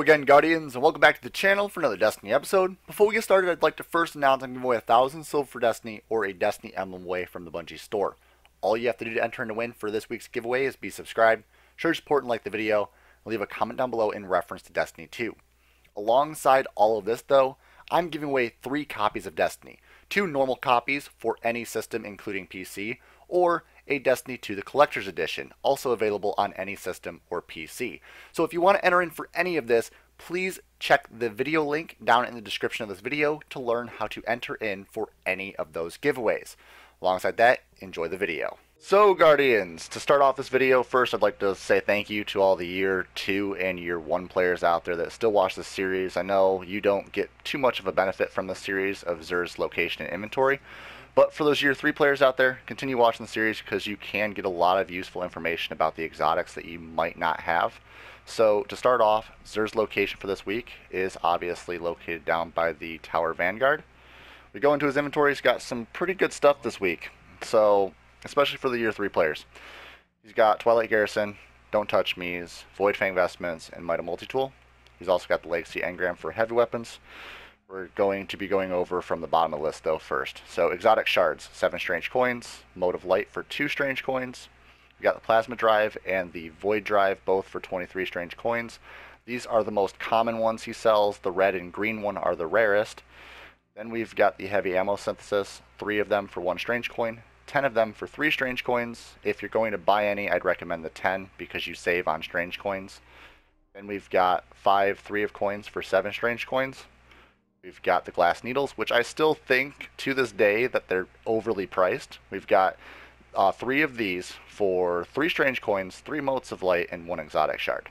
Hello again, Guardians, and welcome back to the channel for another Destiny episode. Before we get started, I'd like to first announce I'm giving away 1,000 silver for Destiny or a Destiny emblem away from the Bungie store. All you have to do to enter and to win for this week's giveaway is be subscribed, show your support and like the video, and leave a comment down below in reference to Destiny 2. Alongside all of this though, I'm giving away 3 copies of Destiny, 2 normal copies for any system including PC, or a Destiny 2 the Collector's Edition, also available on any system or PC. So if you want to enter in for any of this, please check the video link down in the description of this video to learn how to enter in for any of those giveaways. Alongside that, enjoy the video. So Guardians, to start off this video, first I'd like to say thank you to all the Year 2 and Year 1 players out there that still watch this series. I know you don't get too much of a benefit from this series of XUR's location and inventory, but for those Year 3 players out there, continue watching the series because you can get a lot of useful information about the exotics that you might not have. So to start off, XUR's location for this week is obviously located down by the Tower Vanguard. We go into his inventory, he's got some pretty good stuff this week, so especially for the Year 3 players. He's got Twilight Garrison, Don't Touch Me's, Void Fang Vestments, and Mida Multi-Tool. He's also got the Legacy engram for heavy weapons. We're going to be going over from the bottom of the list though first. So exotic shards, 7 strange coins, Mode of Light for 2 strange coins. We got the Plasma Drive and the Void Drive, both for 23 strange coins. These are the most common ones he sells. The red and green one are the rarest. Then we've got the Heavy Ammo Synthesis, 3 of them for 1 strange coin, 10 of them for 3 strange coins. If you're going to buy any, I'd recommend the 10 because you save on strange coins. Then we've got 5 3 of coins for 7 strange coins. We've got the glass needles, which I still think to this day that they're overly priced. We've got 3 of these for 3 strange coins, 3 motes of light, and 1 exotic shard.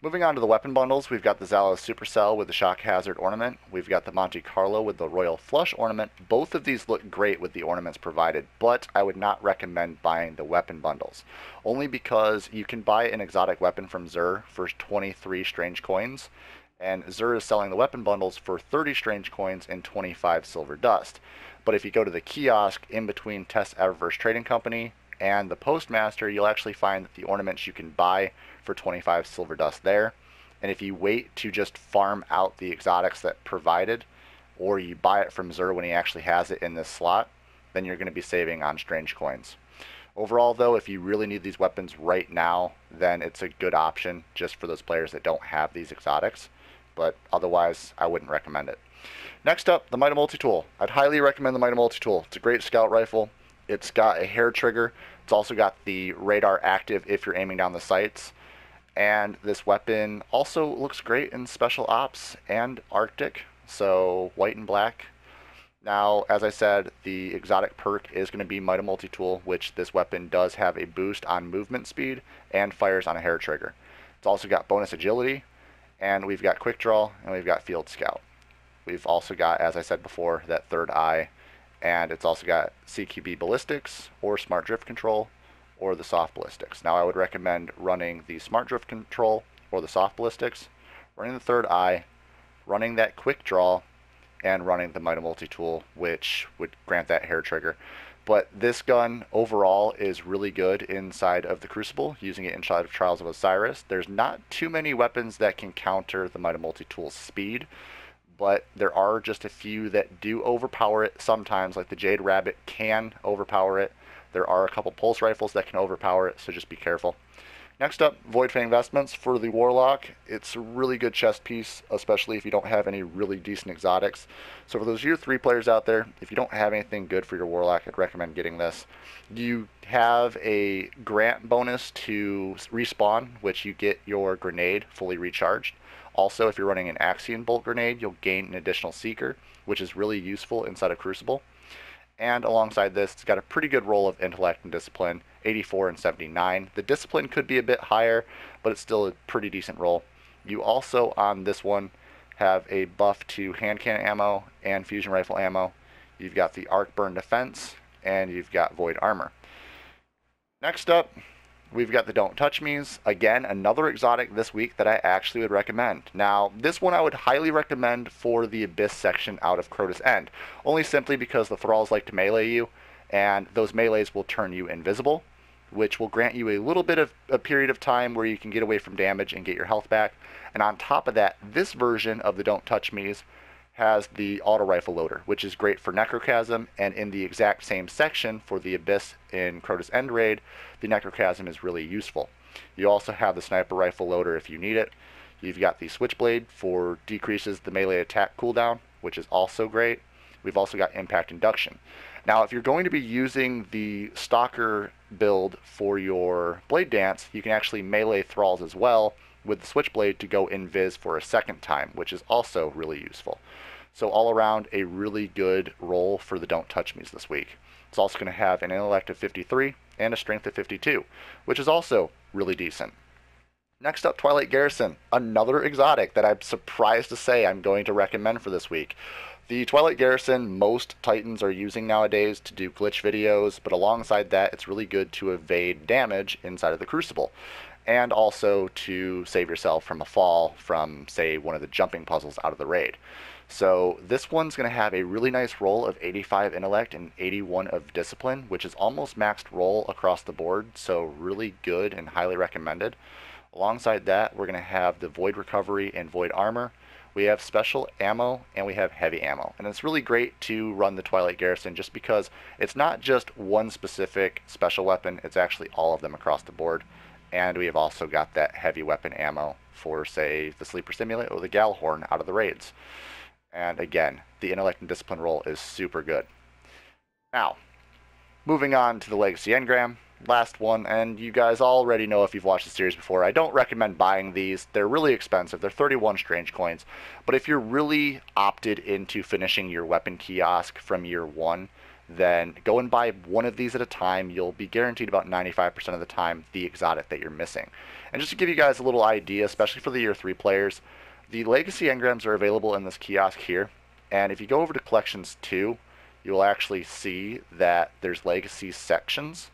Moving on to the weapon bundles, we've got the Zalos Supercell with the Shock Hazard ornament. We've got the Monte Carlo with the Royal Flush ornament. Both of these look great with the ornaments provided, but I would not recommend buying the weapon bundles. Only because you can buy an exotic weapon from XUR for 23 strange coins, and XUR is selling the weapon bundles for 30 strange coins and 25 silver dust. But if you go to the kiosk in between Test Eververse Trading Company and the Postmaster, you'll actually find that the ornaments you can buy for 25 silver dust there. And if you wait to just farm out the exotics that provided, or you buy it from XUR when he actually has it in this slot, then you're going to be saving on strange coins. Overall though, if you really need these weapons right now, then it's a good option just for those players that don't have these exotics. But otherwise, I wouldn't recommend it. Next up, the Mida Multi-Tool. I'd highly recommend the Mida Multi-Tool. It's a great scout rifle. It's got a hair trigger. It's also got the radar active if you're aiming down the sights. And this weapon also looks great in Special Ops and Arctic, so white and black. Now, as I said, the exotic perk is going to be Mida Multi-Tool, which this weapon does have a boost on movement speed and fires on a hair trigger. It's also got bonus agility, and we've got quick draw, and we've got field scout. We've also got, as I said before, that third eye, and it's also got CQB ballistics or smart drift control or the soft ballistics. Now I would recommend running the smart drift control or the soft ballistics, running the third eye, running that quick draw, and running the Mida Multi-Tool, which would grant that hair trigger. But this gun overall is really good inside of the Crucible, using it inside of Trials of Osiris. There's not too many weapons that can counter the Mida Multi-Tool's speed, but there are just a few that do overpower it sometimes, like the Jade Rabbit can overpower it. There are a couple pulse rifles that can overpower it, so just be careful. Next up, Void Fang Vestments for the Warlock. It's a really good chest piece, especially if you don't have any really decent exotics. So for those Year 3 players out there, if you don't have anything good for your Warlock, I'd recommend getting this. You have a grant bonus to respawn, which you get your grenade fully recharged. Also, if you're running an Axion Bolt grenade, you'll gain an additional Seeker, which is really useful inside of Crucible. And alongside this, it's got a pretty good roll of Intellect and Discipline, 84 and 79. The Discipline could be a bit higher, but it's still a pretty decent roll. You also, on this one, have a buff to hand cannon ammo and fusion rifle ammo. You've got the Arc Burn Defense, and you've got Void Armor. Next up, we've got the Don't Touch Me's. Again, another exotic this week that I actually would recommend. Now, this one I would highly recommend for the Abyss section out of Crota's End, only simply because the Thralls like to melee you, and those melees will turn you invisible. which will grant you a little bit of a period of time where you can get away from damage and get your health back. And on top of that, this version of the Don't Touch Me's has the auto rifle loader, which is great for Necrochasm, and in the exact same section for the Abyss in Crota's End Raid, the Necrochasm is really useful. You also have the sniper rifle loader if you need it. You've got the Switchblade for decreases the melee attack cooldown, which is also great. We've also got impact induction. Now, if you're going to be using the Stalker build for your Blade Dance, you can actually melee thralls as well with the Switchblade to go invis for a second time, which is also really useful. So all around, a really good role for the Don't Touch Me's this week. It's also going to have an intellect of 53 and a strength of 52, which is also really decent. Next up, Twilight Garrison, another exotic that I'm surprised to say I'm going to recommend for this week. The Twilight Garrison, most Titans are using nowadays to do glitch videos, but alongside that, it's really good to evade damage inside of the Crucible, and also to save yourself from a fall from, say, one of the jumping puzzles out of the raid. So this one's going to have a really nice roll of 85 intellect and 81 of discipline, which is almost maxed roll across the board, so really good and highly recommended. Alongside that, we're going to have the Void Recovery and Void Armor. We have special ammo and we have heavy ammo. And it's really great to run the Twilight Garrison just because it's not just one specific special weapon, it's actually all of them across the board. And we have also got that heavy weapon ammo for, say, the Sleeper Simulate or the Gjallarhorn out of the raids. And again, the intellect and discipline roll is super good. Now, moving on to the Legacy Engram. Last one, and you guys already know if you've watched the series before, I don't recommend buying these. They're really expensive. They're 31 strange coins. But if you're really opted into finishing your weapon kiosk from year one, then go and buy one of these at a time. You'll be guaranteed about 95% of the time the exotic that you're missing. And just to give you guys a little idea, especially for the year 3 players, the Legacy Engrams are available in this kiosk here. And if you go over to Collections 2, you'll actually see that there's Legacy sections.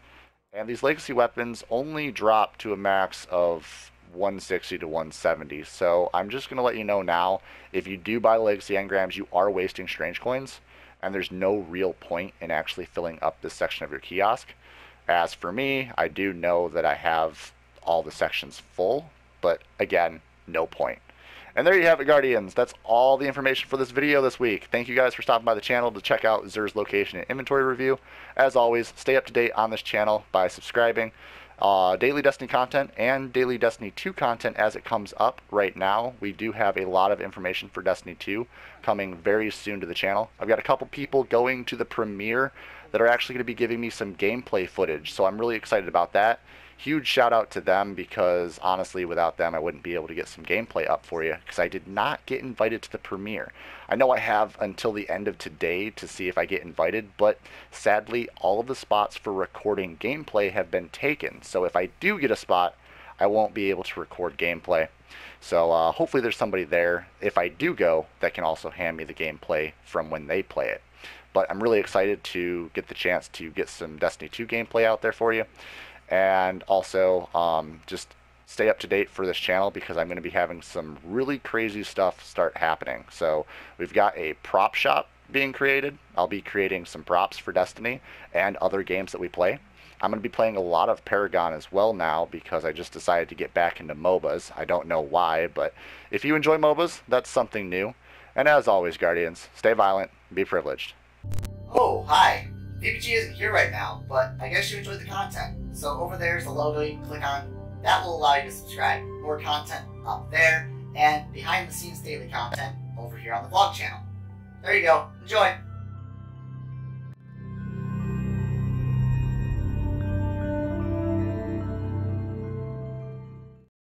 And these Legacy weapons only drop to a max of 160 to 170. So I'm just going to let you know now, if you do buy Legacy Engrams, you are wasting strange coins. And there's no real point in actually filling up this section of your kiosk. As for me, I do know that I have all the sections full. But again, no point. And there you have it, Guardians. That's all the information for this video this week. Thank you guys for stopping by the channel to check out XUR's location and inventory review. As always, stay up to date on this channel by subscribing. Daily Destiny content and Daily Destiny 2 content as it comes up right now. We do have a lot of information for Destiny 2 coming very soon to the channel. I've got a couple people going to the premiere that are actually going to be giving me some gameplay footage, so I'm really excited about that. Huge shout out to them, because honestly without them I wouldn't be able to get some gameplay up for you, because I did not get invited to the premiere. I know I have until the end of today to see if I get invited, but sadly all of the spots for recording gameplay have been taken. So if I do get a spot, I won't be able to record gameplay. So hopefully there's somebody there, if I do go, that can also hand me the gameplay from when they play it. But I'm really excited to get the chance to get some Destiny 2 gameplay out there for you. And also, just stay up to date for this channel, because I'm going to be having some really crazy stuff start happening. So we've got a prop shop being created. I'll be creating some props for Destiny and other games that we play. I'm going to be playing a lot of Paragon as well now, because I just decided to get back into MOBAs. I don't know why, but if you enjoy MOBAs, that's something new. And as always, Guardians, stay violent, be privileged. Oh, hi. VPG isn't here right now, but I guess you enjoyed the content. So over there's a logo you can click on. That will allow you to subscribe. More content up there, and behind the scenes daily content over here on the vlog channel. There you go. Enjoy!